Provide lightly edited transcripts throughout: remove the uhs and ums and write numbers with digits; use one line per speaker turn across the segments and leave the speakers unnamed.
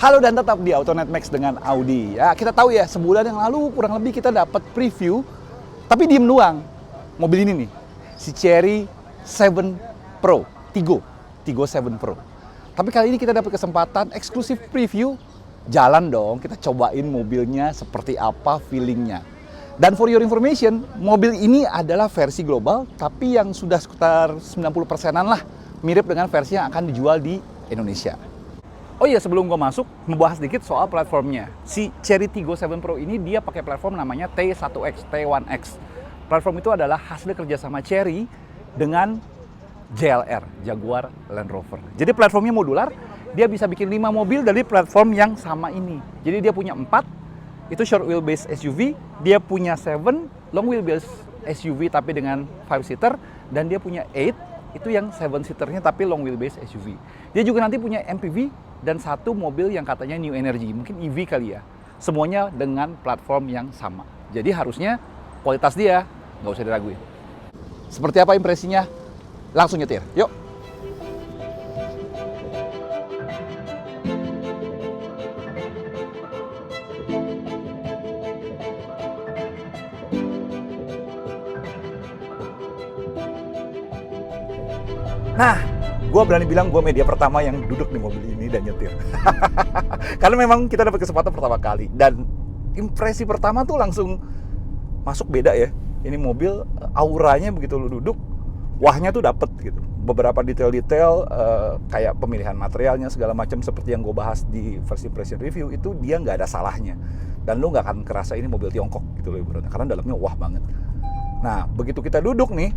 Halo dan tetap di AutoNet Max dengan Audi. Ya, kita tahu ya, sebulan yang lalu kurang lebih kita dapat preview, tapi diem doang. Mobil ini nih, si Chery 7 Pro, Tiggo 7 Pro. Tapi kali ini kita dapat kesempatan eksklusif preview, jalan dong, kita cobain mobilnya seperti apa feelingnya. Dan for your information, mobil ini adalah versi global, tapi yang sudah sekitar 90%-an lah, mirip dengan versi yang akan dijual di Indonesia. Oh iya, sebelum gue masuk, membahas sedikit soal platformnya. Si Chery Tiggo 7 Pro ini dia pakai platform namanya T1X, T1X. Platform itu adalah hasil kerjasama Chery dengan JLR, Jaguar Land Rover. Jadi platformnya modular, dia bisa bikin 5 mobil dari platform yang sama ini. Jadi dia punya 4, itu short wheelbase SUV, dia punya 7 long wheelbase SUV tapi dengan 5-seater, dan dia punya 8, itu yang 7-seaternya tapi long wheelbase SUV. Dia juga nanti punya MPV dan satu mobil yang katanya new energy, mungkin EV kali ya. Semuanya dengan platform yang sama. Jadi harusnya kualitas dia nggak usah diraguin. Seperti apa impresinya? Langsung nyetir, yuk! Nah, gue berani bilang gue media pertama yang duduk di mobil ini dan nyetir. Karena memang kita dapat kesempatan pertama kali. Dan impresi pertama tuh langsung masuk beda ya. Ini mobil, auranya begitu lu duduk, wahnya tuh dapet gitu. Beberapa detail-detail kayak pemilihan materialnya segala macam seperti yang gue bahas di first impression review itu dia nggak ada salahnya. Dan lu nggak akan kerasa ini mobil Tiongkok gitu loh ibaratnya. Karena dalamnya wah banget. Nah, begitu kita duduk nih,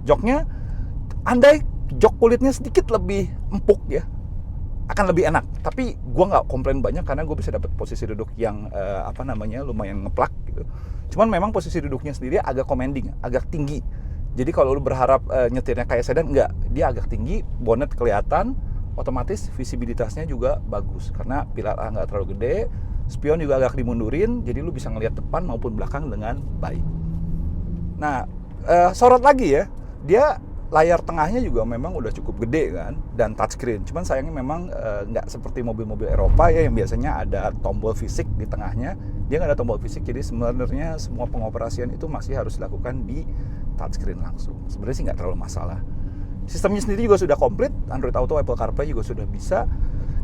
joknya andai jok kulitnya sedikit lebih empuk ya, akan lebih enak. Tapi gue nggak komplain banyak karena gue bisa dapat posisi duduk yang lumayan ngeplak gitu. Cuman memang posisi duduknya sendiri agak commanding, agak tinggi. Jadi kalau lu berharap nyetirnya kayak sedan, enggak, dia agak tinggi, bonnet kelihatan, otomatis visibilitasnya juga bagus karena pilar A nggak terlalu gede, spion juga agak dimundurin, jadi lu bisa ngelihat depan maupun belakang dengan baik. Nah, sorot lagi ya, dia layar tengahnya juga memang udah cukup gede kan, dan touchscreen. Cuman sayangnya memang nggak seperti mobil-mobil Eropa ya yang biasanya ada tombol fisik di tengahnya. Dia nggak ada tombol fisik, jadi sebenarnya semua pengoperasian itu masih harus dilakukan di touchscreen langsung. Sebenarnya sih nggak terlalu masalah. Sistemnya sendiri juga sudah komplit, Android Auto, Apple CarPlay juga sudah bisa.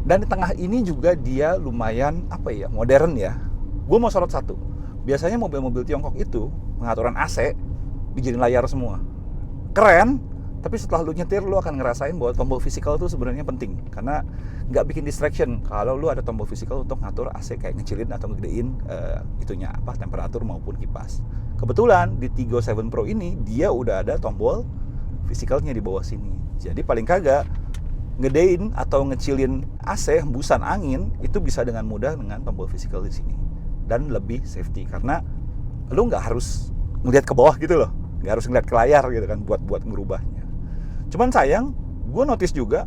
Dan di tengah ini juga dia lumayan modern ya. Gue mau sorot satu. Biasanya mobil-mobil Tiongkok itu pengaturan AC dijadiin layar semua. Keren. Tapi setelah lu nyetir, lu akan ngerasain bahwa tombol physical itu sebenarnya penting. Karena nggak bikin distraction kalau lu ada tombol physical untuk ngatur AC kayak ngecilin atau ngegedein temperatur maupun kipas. Kebetulan di Tiggo 7 Pro ini, dia udah ada tombol physicalnya di bawah sini. Jadi paling kagak ngedein atau ngecilin AC, hembusan angin, itu bisa dengan mudah dengan tombol physical di sini. Dan lebih safety, karena lu nggak harus ngeliat ke bawah gitu loh. Nggak harus ngeliat ke layar gitu kan buat ngerubahnya. Cuman sayang, gue notice juga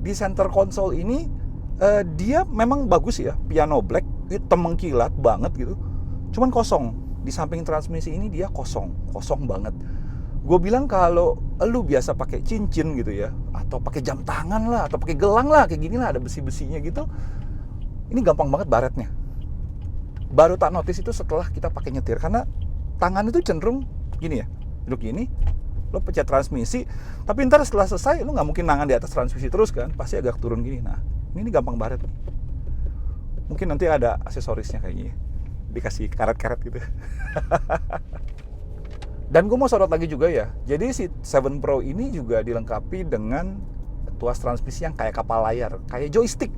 di center console ini dia memang bagus ya, piano black, hitam mengkilat banget gitu. Cuman kosong, di samping transmisi ini dia kosong banget. Gue bilang kalau lu biasa pakai cincin gitu ya, atau pakai jam tangan lah, atau pakai gelang lah, kayak gini lah ada besi-besinya gitu, ini gampang banget baretnya. Baru tak notice itu setelah kita pakai nyetir, karena tangan itu cenderung gini ya, duduk gini, lo pencet transmisi, tapi ntar setelah selesai lo nggak mungkin nangan di atas transmisi terus kan, pasti agak turun gini. Nah, ini gampang baret. Mungkin nanti ada aksesorisnya kayaknya, dikasih karet-karet gitu. Dan gue mau sorot lagi juga ya, jadi si 7 Pro ini juga dilengkapi dengan tuas transmisi yang kayak kapal layar, kayak joystick,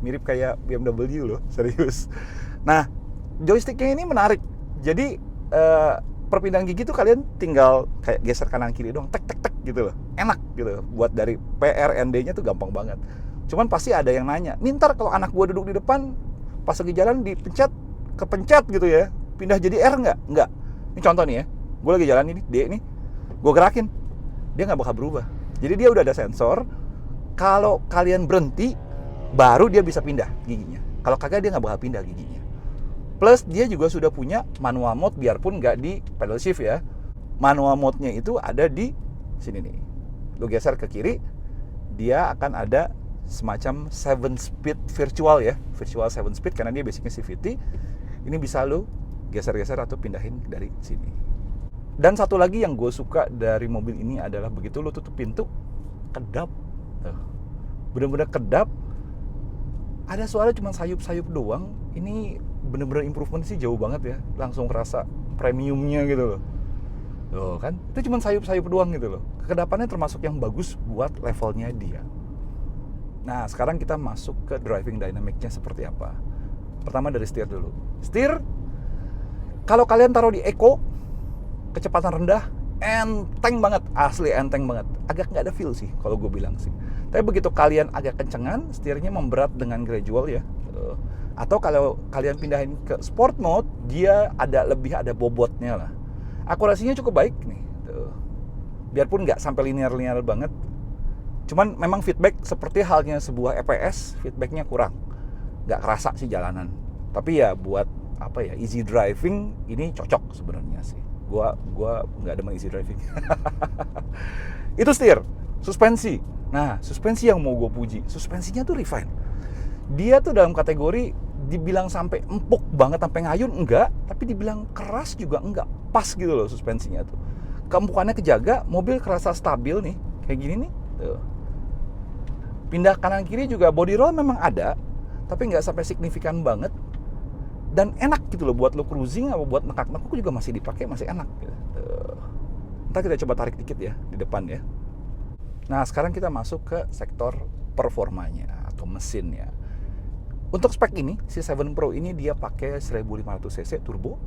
mirip kayak BMW loh, serius. Nah, joysticknya ini menarik, jadi perpindahan gigi tuh kalian tinggal kayak geser kanan kiri doang, tek gitu loh, enak gitu. Buat dari PRND-nya tuh gampang banget. Cuman pasti ada yang nanya, nih ntar kalau anak gue duduk di depan pas lagi jalan kepencet gitu ya, pindah jadi R nggak? Nggak. Ini contoh nih ya, gue lagi jalan ini, D nih, gue gerakin, dia nggak bakal berubah. Jadi dia udah ada sensor, kalau kalian berhenti, baru dia bisa pindah giginya. Kalau kagak dia nggak bakal pindah giginya. Plus dia juga sudah punya manual mode, biarpun nggak di pedal shift ya. Manual mode-nya itu ada di sini nih. Lu geser ke kiri, dia akan ada semacam 7 speed virtual ya, virtual 7 speed karena dia basicnya CVT. Ini bisa lo geser-geser atau pindahin dari sini. Dan satu lagi yang gue suka dari mobil ini adalah begitu lo tutup pintu, kedap, bener-bener kedap. Ada suara cuma sayup-sayup doang. Ini bener-bener improvement sih jauh banget ya, langsung kerasa premiumnya gitu loh. Loh kan, itu cuma sayup-sayup doang gitu loh. Kekedapannya termasuk yang bagus buat levelnya dia. Nah, sekarang kita masuk ke driving dynamic-nya seperti apa. Pertama dari setir dulu. Setir, kalau kalian taruh di eco, kecepatan rendah, enteng banget, asli enteng banget. Agak nggak ada feel sih, kalau gue bilang sih. Tapi begitu kalian agak kencengan, setirnya memberat dengan gradual ya. Atau kalau kalian pindahin ke sport mode, dia ada bobotnya lah. Akurasinya cukup baik nih. Biarpun nggak sampai linear banget. Cuman memang feedback seperti halnya sebuah EPS, feedbacknya kurang. Nggak kerasa sih jalanan. Tapi ya buat easy driving ini cocok sebenarnya sih. Gua nggak demen easy driving. Itu setir, suspensi. Nah, suspensi yang mau gue puji, suspensinya tuh refine. Dia tuh dalam kategori dibilang sampai empuk banget sampai ngayun enggak, tapi dibilang keras juga enggak, pas gitu loh suspensinya tuh. Keempukannya kejaga, mobil kerasa stabil nih, kayak gini nih. Tuh. Pindah kanan kiri juga body roll memang ada, tapi nggak sampai signifikan banget. Dan enak gitu loh buat lo cruising atau buat nekak-nekuk juga masih dipakai, masih enak gitu. Ntar kita coba tarik dikit ya di depan ya. Nah, sekarang kita masuk ke sektor performanya atau mesinnya. Untuk spek ini, si 7 Pro ini dia pakai 1500 cc turbo,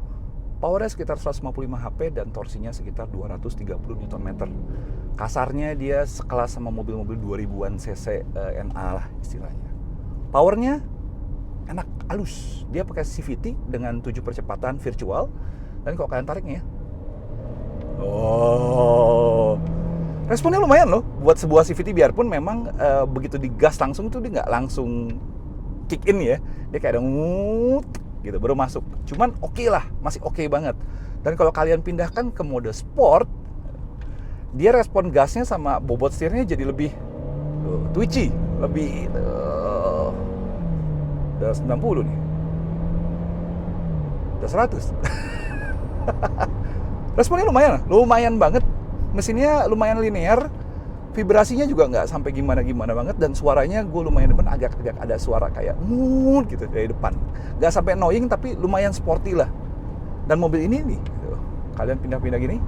powernya sekitar 155 HP dan torsinya sekitar 230 Nm. Kasarnya dia sekelas sama mobil-mobil 2000-an cc NA lah istilahnya. Powernya enak, halus. Dia pakai CVT dengan 7 percepatan virtual. Dan kalau kalian tarik nih ya, responnya lumayan loh buat sebuah CVT, biarpun memang begitu digas langsung tuh dia nggak langsung kick in ya, dia kayak ada gitu baru masuk. Cuman oke lah, masih oke banget. Dan kalau kalian pindahkan ke mode sport, dia respon gasnya sama bobot setirnya jadi lebih twitchy, lebih udah 90 nih, udah 100. Responnya lumayan banget. Mesinnya lumayan linear, vibrasinya juga nggak sampai gimana banget, dan suaranya gue lumayan demen, agak ada suara kayak gitu dari depan, nggak sampai annoying tapi lumayan sporty lah. Dan mobil ini nih, kalian pindah-pindah gini,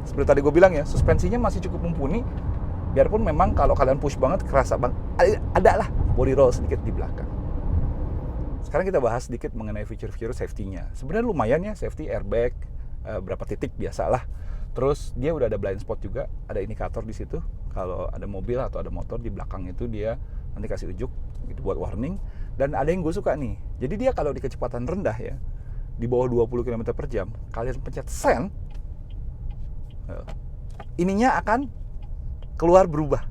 seperti tadi gue bilang ya, suspensinya masih cukup mumpuni, biarpun memang kalau kalian push banget kerasa ada lah body roll sedikit di belakang. Sekarang kita bahas sedikit mengenai feature safety-nya. Sebenarnya lumayan ya, safety airbag berapa titik biasalah. Terus dia udah ada blind spot juga, ada indikator di situ. Kalau ada mobil atau ada motor di belakang itu dia nanti kasih ujuk gitu buat warning. Dan ada yang gue suka nih. Jadi dia kalau di kecepatan rendah ya, di bawah 20 km per jam, kalian pencet send, ininya akan keluar berubah.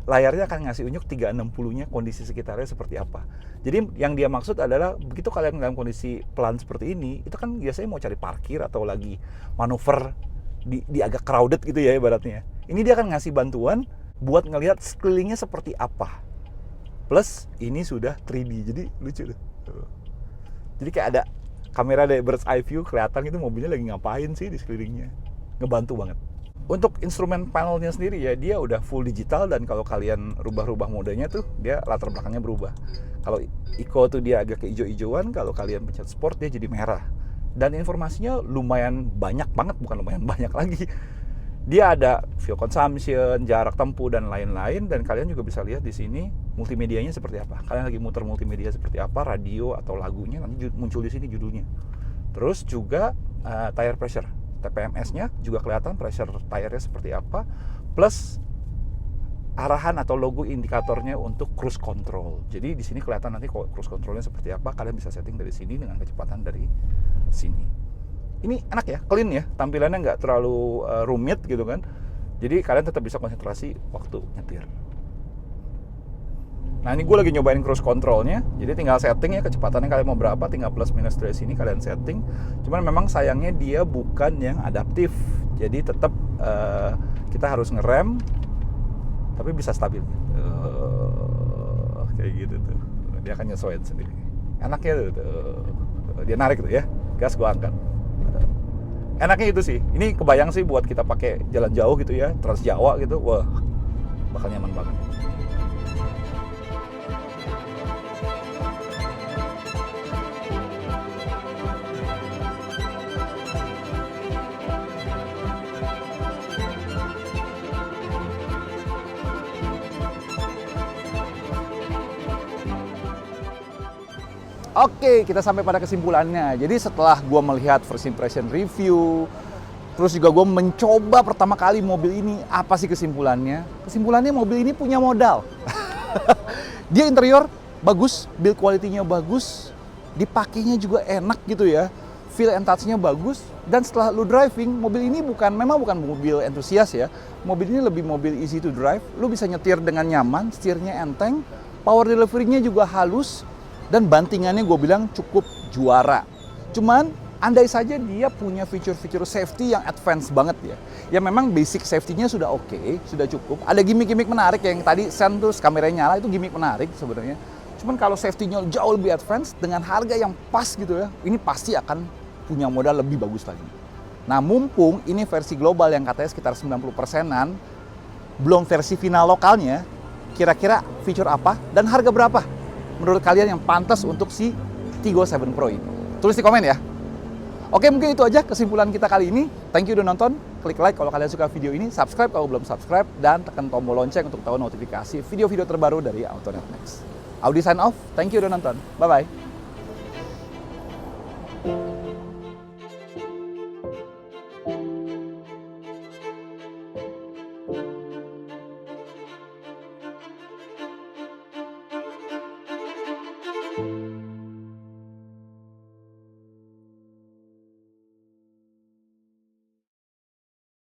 Layarnya akan ngasih unjuk 360-nya kondisi sekitarnya seperti apa. Jadi yang dia maksud adalah begitu kalian dalam kondisi pelan seperti ini, itu kan biasanya mau cari parkir atau lagi manuver di agak crowded gitu ya ibaratnya. Ini dia akan ngasih bantuan buat ngelihat sekelilingnya seperti apa. Plus ini sudah 3D, jadi lucu tuh. Jadi kayak ada kamera dari bird's eye view, kelihatan itu mobilnya lagi ngapain sih di sekelilingnya. Ngebantu banget. Untuk instrumen panelnya sendiri ya, dia udah full digital, dan kalau kalian rubah-rubah modenya tuh dia latar belakangnya berubah. Kalau Eco tuh dia agak keijo-ijoan, kalau kalian pencet sport dia jadi merah. Dan informasinya lumayan banyak banget, bukan lumayan banyak lagi. Dia ada fuel consumption, jarak tempuh dan lain-lain, dan kalian juga bisa lihat di sini multimedianya seperti apa. Kalian lagi muter multimedia seperti apa, radio atau lagunya nanti muncul di sini judulnya. Terus juga tire pressure. TPMS-nya juga kelihatan pressure tire-nya seperti apa, plus arahan atau logo indikatornya untuk cruise control. Jadi di sini kelihatan nanti cruise controlnya seperti apa, kalian bisa setting dari sini dengan kecepatan dari sini. Ini enak ya, clean ya, tampilannya nggak terlalu rumit gitu kan. Jadi kalian tetap bisa konsentrasi waktu nyetir. Nah ini gue lagi nyobain cruise controlnya, jadi tinggal setting ya kecepatannya kalian mau berapa, tinggal plus minus dari sini kalian setting. Cuman memang sayangnya dia bukan yang adaptif, jadi tetap kita harus ngerem, tapi bisa stabil. dia akan nyesuaiin sendiri. Enaknya tuh, dia narik tuh ya, gas gua angkat. Enaknya itu sih, ini kebayang sih buat kita pakai jalan jauh gitu ya, Trans Jawa gitu, wah bakal nyaman banget. Oke, kita sampai pada kesimpulannya. Jadi setelah gua melihat first impression review, terus juga gue mencoba pertama kali mobil ini, apa sih kesimpulannya? Kesimpulannya mobil ini punya modal. Dia interior bagus, build quality-nya bagus, dipakainya juga enak gitu ya. Feel and touch-nya bagus, dan setelah lu driving, mobil ini memang bukan mobil entusias ya. Mobil ini lebih mobil easy to drive, lu bisa nyetir dengan nyaman, setirnya enteng, power delivery-nya juga halus, dan bantingannya gue bilang cukup juara. Cuman andai saja dia punya fitur-fitur safety yang advance banget ya. Ya memang basic safety-nya sudah oke, sudah cukup. Ada gimmick-gimmick menarik yang tadi sen terus kameranya nyala, itu gimmick menarik sebenarnya. Cuman kalau safety-nya jauh lebih advance dengan harga yang pas gitu ya, ini pasti akan punya modal lebih bagus lagi. Nah mumpung ini versi global yang katanya sekitar 90%-an, belum versi final lokalnya, kira-kira fitur apa dan harga berapa menurut kalian yang pantas untuk si Tiggo 7 Pro ini? Tulis di komen ya. Oke, mungkin itu aja kesimpulan kita kali ini. Thank you udah nonton. Klik like kalau kalian suka video ini, subscribe kalau belum subscribe, dan tekan tombol lonceng untuk tahu notifikasi video-video terbaru dari Autonet Next. Audi sign off. Thank you udah nonton. Bye-bye.